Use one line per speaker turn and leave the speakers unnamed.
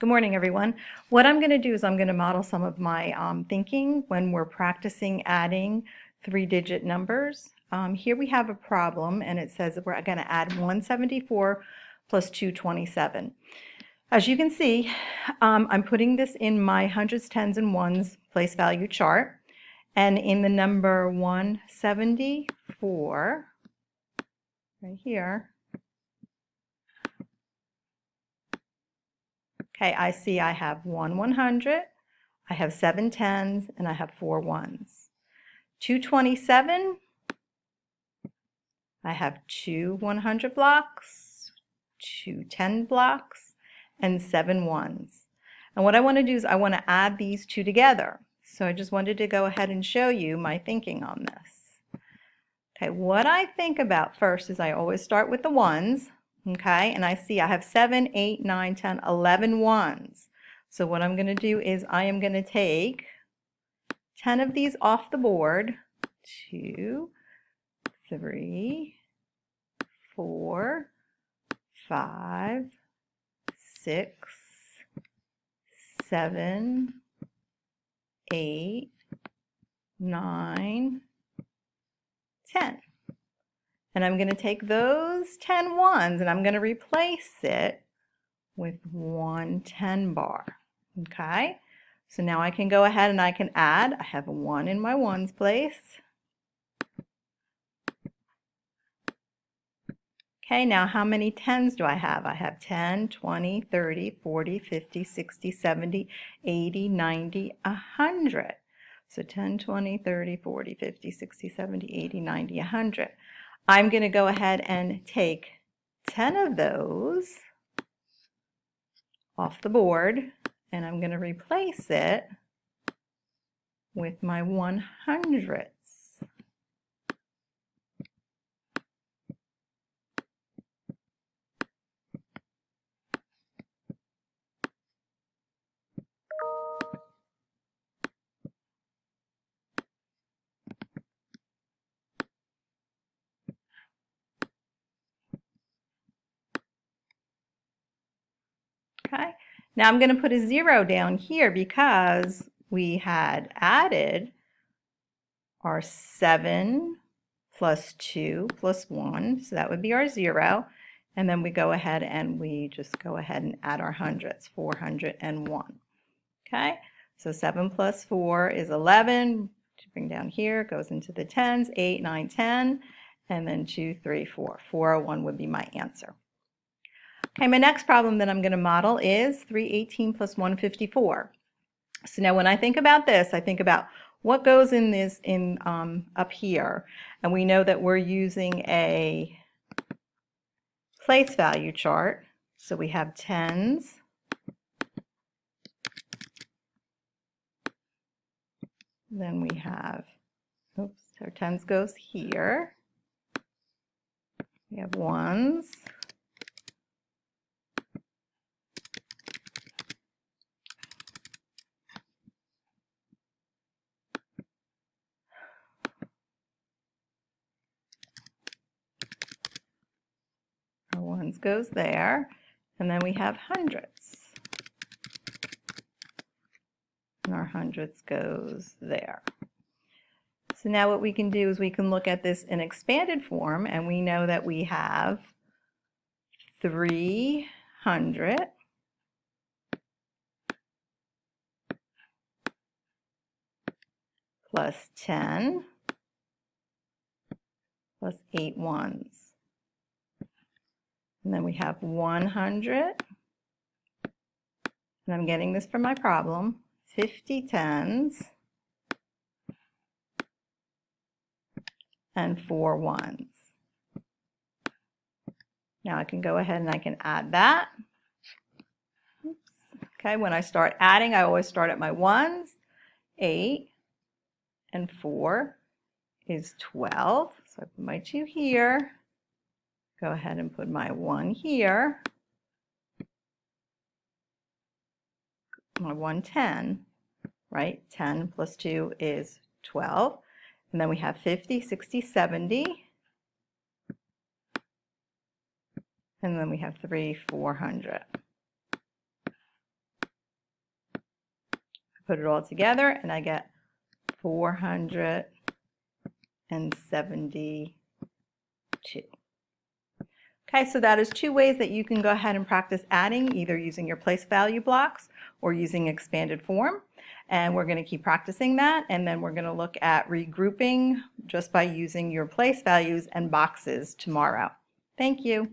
Good morning, everyone. What I'm going to do is I'm going to model some of my thinking when we're practicing adding three-digit numbers. Here we have a problem, and it says that we're going to add 174 plus 227. As you can see, I'm putting this in my hundreds, tens, and ones place value chart. And in the number 174, right here, okay, I see I have 100, I have 7 tens, and I have 4 ones. 227, I have 2 100 blocks, 2 10 blocks, and 7 ones. And what I want to do is I want to add these two together. So I just wanted to go ahead and show you my thinking on this. Okay, what I think about first is I always start with the ones, okay, and I see I have 7, 8, 9, 10, 11 ones. So what I'm going to do is I am going to take 10 of these off the board. 2, 3, 4, 5, 6, 7, 8, 9, 10. And I'm going to take those 10 ones and I'm going to replace it with one 10 bar. Okay? So now I can go ahead and I can add. I have a 1 in my ones place. Okay, now how many 10s do I have? I have 10, 20, 30, 40, 50, 60, 70, 80, 90, 100. So 10, 20, 30, 40, 50, 60, 70, 80, 90, 100. I'm going to go ahead and take 10 of those off the board, and I'm going to replace it with my 100s. Okay, now I'm going to put a 0 down here because we had added our 7 plus 2 plus 1, so that would be our 0. And then we go ahead and we just go ahead and add our hundreds, 401. Okay, so 7 plus 4 is 11. To bring down here, goes into the tens, 8, 9, 10, and then 2, 3, 4. 401 would be my answer. Okay, my next problem that I'm going to model is 318 plus 154. So now when I think about this, I think about what goes in this up here. And we know that we're using a place value chart. So we have tens, then we have, oops, our tens goes here. We have ones. Our ones goes there. And then we have hundreds. And our hundreds goes there. So now what we can do is we can look at this in expanded form, and we know that we have 300 plus 10 plus 8 ones. And then we have 100, and I'm getting this from my problem, 50 tens, and 4 ones. Now I can go ahead and I can add that. Oops. Okay, when I start adding, I always start at my ones. 8 and 4 is 12. So I put my 2 here. Go ahead and put my 1 here. My 110, right? 10 plus 2 is 12. And then we have 50, 60, 70. And then we have 3, 400. Put it all together and I get 472. Okay, so that is two ways that you can go ahead and practice adding, either using your place value blocks or using expanded form. And we're going to keep practicing that, and then we're going to look at regrouping just by using your place values and boxes tomorrow. Thank you.